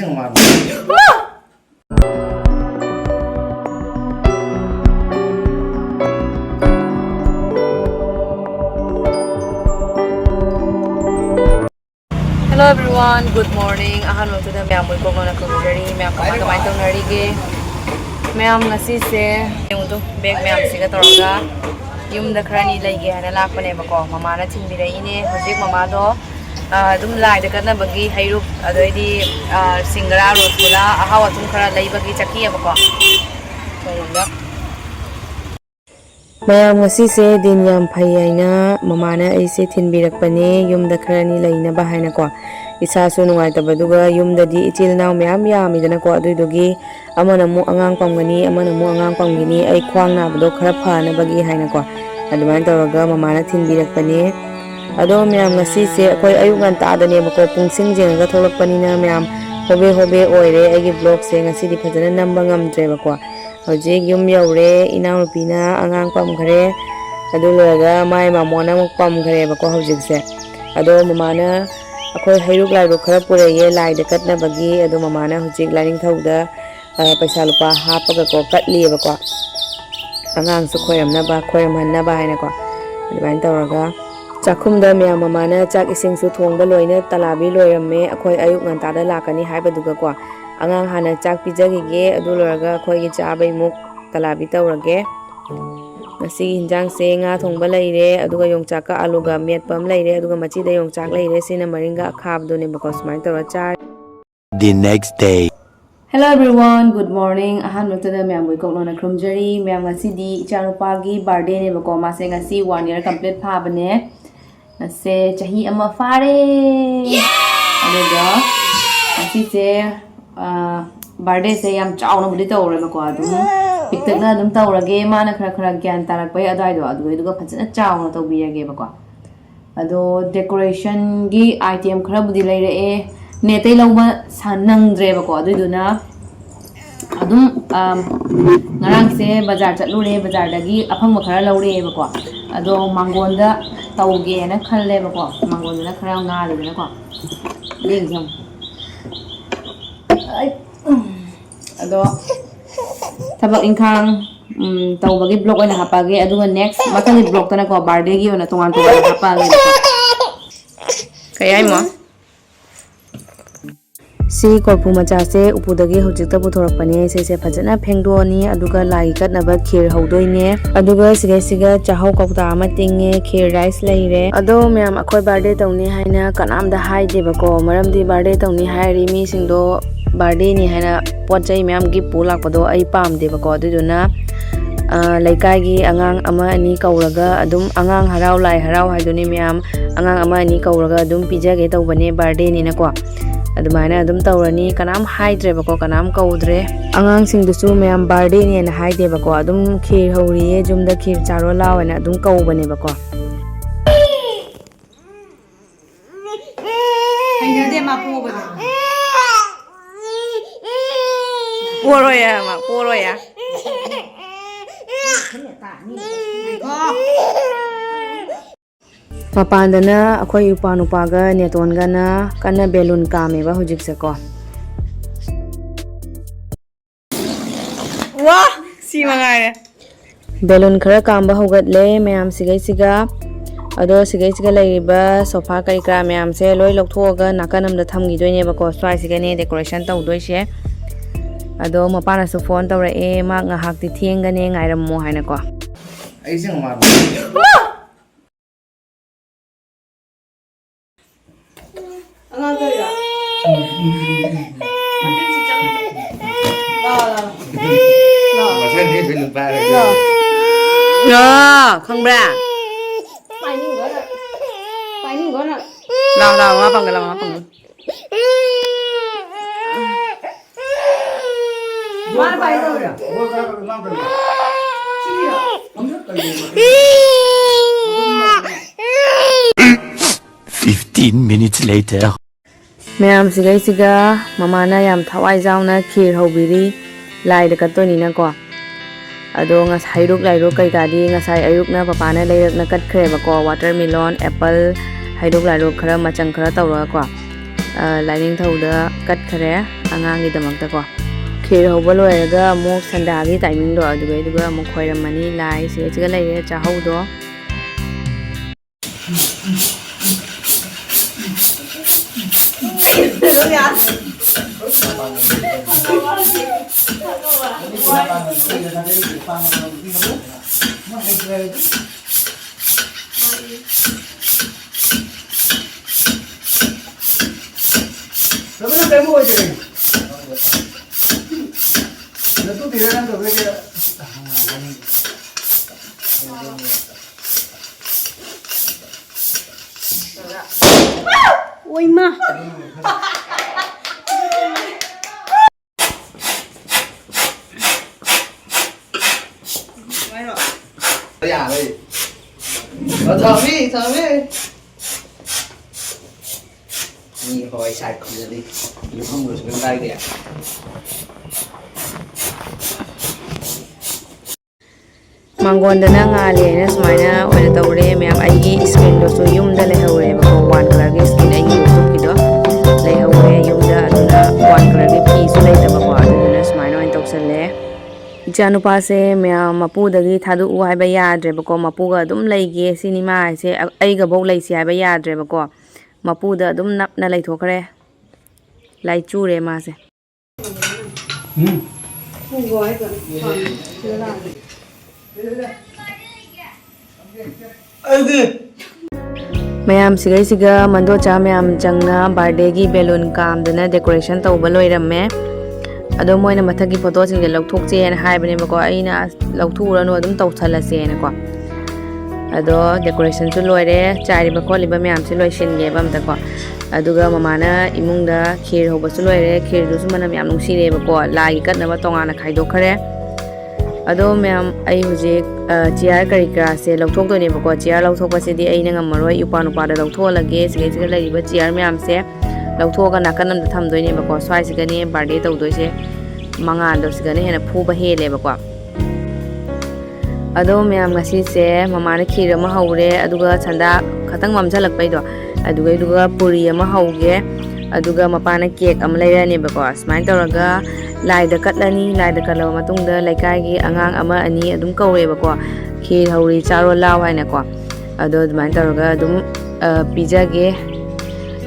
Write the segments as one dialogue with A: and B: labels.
A: Hello everyone, good morning. Ahan mo to na ma'am ko na kumari, ma'am kamay tong narige. Ma'am ngasi se yung to bag ma'am siga toroga. Yumda krani lagi hana lakpa ne bako. Mama na Thinbirame ine hojik mama do dum lai da kana bagi hayrup adoidi singara rosgula ahawa tum khara Leiba gi chaki bako. Tongda Mayam ngasi se din yam phayina mamana aise Thinbirakpane yumda kharani leina ba haina ko isa su nungai tabaduga yumda di ichil naw mayam yamidana ko aduidogi amana mu angang pamgani amana mu angang pamgini ai khwang na bado khara phana bagi haina ko aduman tawraga mamana Thinbirakpane ado mayam ngasi se akoi ayuk ngan ta dane bako pungsing jenga tholakpanina mayam hobe oire agi vlog se ngasi di phajana namba ngamdre bako hojik yum yaure inang rupina angang pamkhare adu loraga mai mamona muk pamkhare bako hojik se ado mamana akhoi hayruk lai ro khara purege lai de katna bagi ado mamana hojik laring thauda paisa lupa hapaga ko katli bako angang su khoyamna ba khoyamhanna ba haina ko adbain tawraga chakhumda mya mamana chak ising su thongba loina talabi loiramme akhoi ayuk ngan ta da lakani haibaduga ko angang hana chak pijagige adu loraga khoi gi chabai muk talabi tawrage ngasi hinjang se nga thongba leire aduga yongchak ka aluga metpam leire aduga machi da yongchak leire sina maringa khabdo ne bako smai tawra char
B: the next day.
A: Hello everyone, good morning. Ahan mutada ma'am boy kok lona krumjari ma'am ngasi di Echa Nupagi birthday ne bako mase ngasi 1 year complete pha bane ngase chahi ama fare aduga ngasi se birthday se yam chauna budi tawre bako adum piktakna adum tawrage mana khara gyan tarak pai adai do aduga phajana chauna tawbiyage bako ado decoration gi item khara budi leire e netei lawba sanang dre bako aduduna adum ngarang se bazar chatlure bazar dagi afang khara lawre bako ado mangonda tawge na khalle bako mangonda na khara nga le ko leng ado tabak ingkang tawbagi blog oina hapage aduga next matang blog tana ko birthday gi ona tongan hapage kayai mo si korpu macha se upudagi hojikta puthorakpane se phajana phengdoni aduga lai katnaba khir haudoine aduga siga chahau kokta ama tinge khir rice leire ado myam akhoi birthday tawni haina kanam da haide bako maramdi birthday tawni hairi mi singdo birthday ni haina pochai myam gi pulak pado ai pamde bako aduduna laikai gi angang ama ani kauraga adum angang harau lai harau haidoni myam angang ama ani kauraga adum pijage tawbane birthday ni nako adumana adum tawrani kanam haidre bako kanam kaudre angang singdusu mayam birthday ni na haide bako adum khir horiye jumda khir charo lawana adum kaubane bako haina de ma pu ba poroya ma poroya Mapandana akhoi upa nupaga neton gana kana balloon kame ba hojik se ko wah si mangare balloon khara kamba hogatle mayam siga ado siga leiba sofa kai kra mayam se loi lokthoga nakanam da thamgi doine ba ko swai siga ne decoration taw doise ado mapana su phone tawra e ma nga hak ti thienga ne ngairam mo haina ko ai sing ma angan to ya la masan ni belum pa la không bra pai ni gona la ngapang Mana pai to ya
B: 15 minutes later.
A: Mayam siga mamana yam thawai jauna khir hobiri lai da katoni na ko ado nga hairuk lairuk kai ka di nga sai ayuk na papa na lairak na kat khre ba ko watermelon apple hairuk lairuk khara machang khara tawra ko laining thauda kat khare ꯑꯉꯥꯡꯒꯤꯗꯃꯛꯇꯀꯣ ꯈꯤꯔ ꯍꯧꯕ ꯂꯣꯏꯔꯒ ꯑꯃꯨꯛ ꯁꯟꯗꯥꯒꯤ ꯇꯥꯏꯃꯤꯡꯗꯣ ꯑꯗꯨꯒ ꯑꯃꯨꯛ ꯈꯣꯏꯔꯝꯃꯅꯤ ꯂꯥꯏ ꯁꯤꯒ ꯂꯩꯔꯦ ꯆꯥꯍꯧꯗꯣ
C: Ôi ma.
D: Dạ đi. Thở đi. Nhìn hồi sạch rồi đi. Nếu không được bên đây kìa.
A: ꯃꯥꯡꯒꯣꯟꯗꯅ ꯉꯥꯜꯂꯦꯅ ꯁꯨꯃꯥꯏꯅ ꯑꯣꯏꯅ ꯇꯧꯔꯦ ꯃꯌꯥꯝ ꯑꯩꯒꯤ ꯁ꯭ꯀꯤꯟꯗꯨꯁꯨ ꯌꯨꯝꯗ ꯂꯩꯍꯧꯔꯦꯕꯀꯣ ꯋꯥꯟ ꯀꯂꯔꯒꯤ ꯁ꯭ꯀꯤꯟ ꯑꯩꯒꯤ ꯂꯧꯊꯣꯛꯈꯤꯗꯣ ꯂꯩꯍꯧꯔꯦ ꯌꯨꯝꯗ ꯑꯗꯨꯅ ꯋꯥꯟ ꯀꯂꯔꯒꯤ ꯐꯤꯁꯨ ꯂꯩꯇꯕꯀꯣ ꯑꯗꯨꯗꯨꯅ ꯁꯨꯃꯥꯏꯅ ꯑꯣꯏꯅ ꯇꯧꯁꯜꯂꯦ ꯏꯆꯥꯅꯨꯄꯥꯁꯦ ꯃꯌꯥꯝ ꯃꯄꯨꯗꯒꯤ ꯊꯥꯗꯣꯛꯎ ꯍꯥꯏꯕ ꯌꯥꯗ꯭ꯔꯦꯕꯀꯣ ꯃꯄꯨꯒ ꯑꯗꯨꯝ ꯂꯩꯒꯦ ꯁꯤꯅꯤ ꯃꯥ ꯍꯥꯏꯁꯦ ꯑꯩꯒꯐꯧ ꯂꯩꯁꯤ ꯍꯥꯏꯕ ꯌꯥꯗ꯭ꯔꯦꯕꯀꯣ ꯃꯄꯨꯗ ꯑꯗꯨꯝ ꯅꯞꯅ ꯂꯩꯊꯣꯛꯈ꯭ꯔꯦ ꯂꯥꯏꯆꯨꯔꯦ ꯃꯥꯁꯦ ꯃꯌꯥꯝ ꯁꯤꯒꯩꯁꯤꯒ ꯃꯟꯗꯣꯆꯥ ꯃꯌꯥꯝ ꯆꯪꯅ ꯕꯥꯔꯗꯦꯒꯤ ꯕꯦꯂꯨꯟ ꯀꯥꯝꯗꯅ ꯗꯦꯀꯣꯔꯦꯁꯟ ꯇꯧꯕ ꯂꯣꯏꯔꯝꯃꯦ ꯑꯗꯣ ꯃꯣꯏꯅ ꯃꯊꯛꯀꯤ ꯐꯣꯇꯣꯁꯤꯡꯁꯦ ꯂꯧꯊꯣꯛꯆꯦꯅ ꯍꯥꯏꯕꯅꯦꯕꯀꯣ ꯑꯩꯅ ꯂꯧꯊꯣꯛꯎꯔꯅꯨ ꯑꯗꯨꯝ ꯇꯧꯁꯜꯂꯁꯦꯅꯀꯣ ꯑꯗꯣ ꯗꯦꯀꯣꯔꯦꯁꯟꯁꯨ ꯂꯣꯏꯔꯦ ꯆꯥꯏꯔꯤꯕ ꯈꯣꯠꯂꯤꯕ ꯃꯌꯥꯝꯁꯦ ꯂꯣꯏꯁꯤꯟꯒꯦꯕ ꯑꯝꯇꯀꯣ ꯑꯗꯨꯒ ꯃꯃꯥꯅ ꯏꯃꯨꯡꯗ ꯈꯤꯔ ꯍꯧꯕꯁꯨ ꯂꯣꯏꯔꯦ ꯈꯤꯔꯗꯨꯁꯨ ꯃꯅꯝ ꯌꯥꯝ ꯅꯨꯡꯁꯤꯔꯦꯕꯀꯣ ꯂꯥꯏꯒꯤ ꯀꯠꯅꯕ ꯇꯣꯉꯥꯟꯅ ꯈꯥꯏꯗꯣꯛꯈ꯭ꯔꯦ ꯑꯗꯣ ꯃꯌꯥꯝ ꯑꯩ ꯍꯧꯖꯤꯛ ꯆꯤꯌꯥꯔ ꯀꯔꯤ ꯀꯔꯥꯁꯦ ꯂꯧꯊꯣꯛꯇꯣꯏꯅꯦꯕꯀꯣ ꯆꯤꯌꯥꯔ ꯂꯧꯊꯣꯛꯄꯁꯤꯗꯤ ꯑꯩꯅ ꯉꯝꯃꯔꯣꯏ ꯅꯨꯄꯥꯗ ꯂꯧꯊꯣꯛꯍꯜꯂꯒꯦ ꯁꯤꯒꯩꯁꯤꯒ ꯂꯩꯔꯤꯕ ꯆꯤꯌꯥꯔ ꯃꯌꯥꯝꯁꯦ ꯂꯧꯊꯣꯛꯑꯒ ꯅꯥꯀꯟ ꯑꯃꯗ ꯊꯝꯗꯣꯏꯅꯦꯕꯀꯣ ꯁ꯭ꯋꯥꯏꯁꯤꯒꯅꯦ ꯕꯥꯔꯗꯦ ꯇꯧꯗꯣꯏꯁꯦ ꯃꯉꯥꯟꯗꯣ ꯁꯤꯒꯅ ꯍꯦꯟꯅ ꯐꯨꯕ ꯍꯦꯜꯂꯦꯕꯀோ ꯑꯗꯣ ꯃꯌꯥꯝ ꯉꯁꯤꯁꯦ ꯃꯃꯥꯅ ꯈꯤꯔ ꯑꯃ ꯍꯧꯔꯦ ꯑꯗꯨꯒ ꯁꯟꯗꯥ ꯈꯇꯪ ꯃꯝꯁꯤꯜꯂꯛꯄꯩꯗꯣ ꯑꯗꯨꯒ ꯄꯨꯔꯤ ꯑꯃ ꯍꯧꯒꯦ ꯑꯗꯨꯒ ꯃꯄꯥꯅ ꯀꯦꯛ ꯑꯃ ꯂꯩꯔꯅꯦꯕꯀꯣ ꯁꯨꯃꯥꯏꯅ ꯇꯧꯔꯒ ꯂꯥꯏꯗ ꯀꯠꯂꯅꯤ ꯂꯥꯏꯗ ꯀꯠꯂꯕ ꯃꯇꯨꯡꯗ ꯂꯩꯀꯥꯏꯒꯤ ꯑꯉꯥꯡ ꯑꯃ ꯑꯅꯤ ꯑꯗꯨꯝ ꯀꯧꯋꯦꯕꯀꯣ ꯈꯤꯔ ꯍꯧꯔꯤ ꯆꯥꯔꯣ ꯂꯥꯎ ꯍꯥꯏꯅꯀꯣ ꯑꯗꯣ ꯑꯗꯨꯃꯥꯏꯅ ꯇꯧꯔꯒ ꯑꯗꯨꯝ ꯄꯤꯖꯒꯦ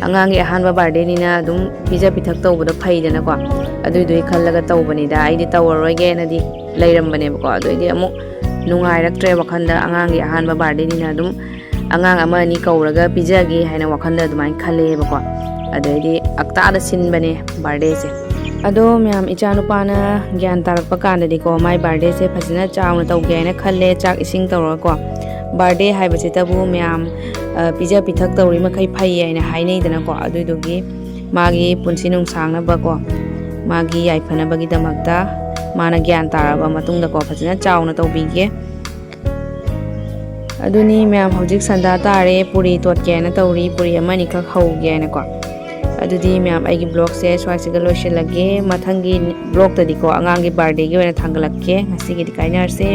A: ꯑꯉꯥꯡꯒꯤ ꯑꯍꯥꯟꯕ ꯕꯥꯔꯗꯦꯅꯤꯅ ꯑꯗꯨꯝ ꯄꯤꯖ ꯄꯤꯊꯛ ꯇꯧꯕꯗꯣ ꯐꯩꯗꯅꯀꯣ ꯑꯗꯨꯏꯗꯨꯒꯤ ꯈꯜꯂꯒ ꯇꯧꯕꯅꯤꯗ ꯑꯩꯗꯤ ꯇꯧꯔꯔꯣꯏꯒꯦꯅꯗꯤ ꯂꯩꯔꯝꯕꯅꯦꯕꯀꯣ ꯑꯗꯨꯏꯗꯤ ꯑꯃꯨꯛ ꯅꯨꯡꯉꯥꯏꯔꯛꯇ꯭ꯔꯦ ꯋꯥꯈꯜꯗ ꯑꯉꯥꯡꯒꯤ ꯑꯍꯥꯟꯕ ꯕꯥꯔꯗꯦꯅꯤꯅ ꯑꯗꯨꯝ ꯑꯉꯥꯡ ꯑꯃ ꯑꯅꯤ ꯀꯧꯔꯒ ꯄꯤꯖꯒꯦ ꯍꯥꯏꯅ ꯋꯥꯈꯜꯗ ꯑꯗꯨꯃꯥꯏꯅ ꯈꯜꯂꯦꯕꯀꯣ ꯑꯗꯩꯗꯤ ꯑꯛꯇꯥꯗ ꯁꯤꯟꯕꯅꯦ ꯕꯥꯔꯗꯦꯁꯦ ꯑꯗꯣ ꯃꯌꯥꯝ ꯏꯆꯥꯅꯨꯄꯥꯅ ꯒ꯭ꯌꯥꯟ ꯇꯥꯔꯛꯄ ꯀꯥꯟꯗꯗꯤꯀꯣ ꯃꯥꯏ ꯕꯥꯔꯗꯦꯁꯦ ꯐꯖꯅ ꯆꯥꯎꯅ ꯇꯧꯒꯦ ꯍꯥꯏꯅ ꯈꯜꯂꯦ ꯆꯥꯛ ꯏꯁꯤꯡ ꯇꯧꯔꯒꯀꯣ ꯕꯥꯔꯗꯦ ꯍꯥꯏꯕꯁꯤꯇꯕꯨ ꯃꯌꯥꯝ ꯄꯤꯖ ꯄꯤꯊꯛ ꯇꯧꯔꯤ ꯃꯈꯩ ꯐꯩ ꯍꯥꯏꯅ ꯍꯥꯏꯅꯩꯗꯅꯀꯣ ꯑꯗꯨꯏꯗꯨꯒꯤ ꯃꯥꯒꯤ ꯄꯨꯟꯁꯤ ꯅꯨꯡꯁꯥꯡꯅꯕꯀꯣ ꯃꯥꯒꯤ ꯌꯥꯏꯐꯅꯕꯒꯤꯗꯃꯛꯇ ꯃꯥꯅ ꯒ꯭ꯌꯥꯟ ꯇꯥꯔꯕ ꯃꯇꯨꯡꯗꯀꯣ ꯐꯖꯅ ꯆꯥꯎꯅ ꯇꯧꯕꯤꯒꯦ ꯑꯗꯨꯅꯤ ꯃꯌꯥꯝ ꯍꯧꯖꯤꯛ ꯁꯟꯗꯥ ꯇꯥꯔꯦ ꯄꯨꯔꯤ ꯇꯣꯠꯀꯦ ꯍꯥꯏꯅ ꯇꯧꯔꯤ ꯄꯨꯔꯤ ꯑꯃ ꯑꯅꯤꯈꯛ ꯍꯧꯒꯦ ꯍꯥꯏꯅꯀꯣ ꯑꯗꯨꯗꯤ ꯃꯌꯥꯝ ꯑꯩꯒꯤ ꯕ꯭ꯂꯣꯒꯁꯦ ꯁ꯭ꯋꯥꯏꯁꯤꯒ ꯂꯣꯏꯁꯤꯜꯂꯒꯦ ꯃꯊꯪꯒꯤ ꯕ꯭ꯂꯣꯒꯇꯗꯤꯀꯣ ꯑꯉꯥꯡꯒꯤ ꯕꯥꯔꯗꯦꯒꯤ ꯑꯣꯏꯅ ꯊꯥꯡꯒꯠꯂꯛꯀꯦ ꯉꯁꯤꯒꯤꯗꯤ ꯀꯥꯏꯅꯔꯁꯦ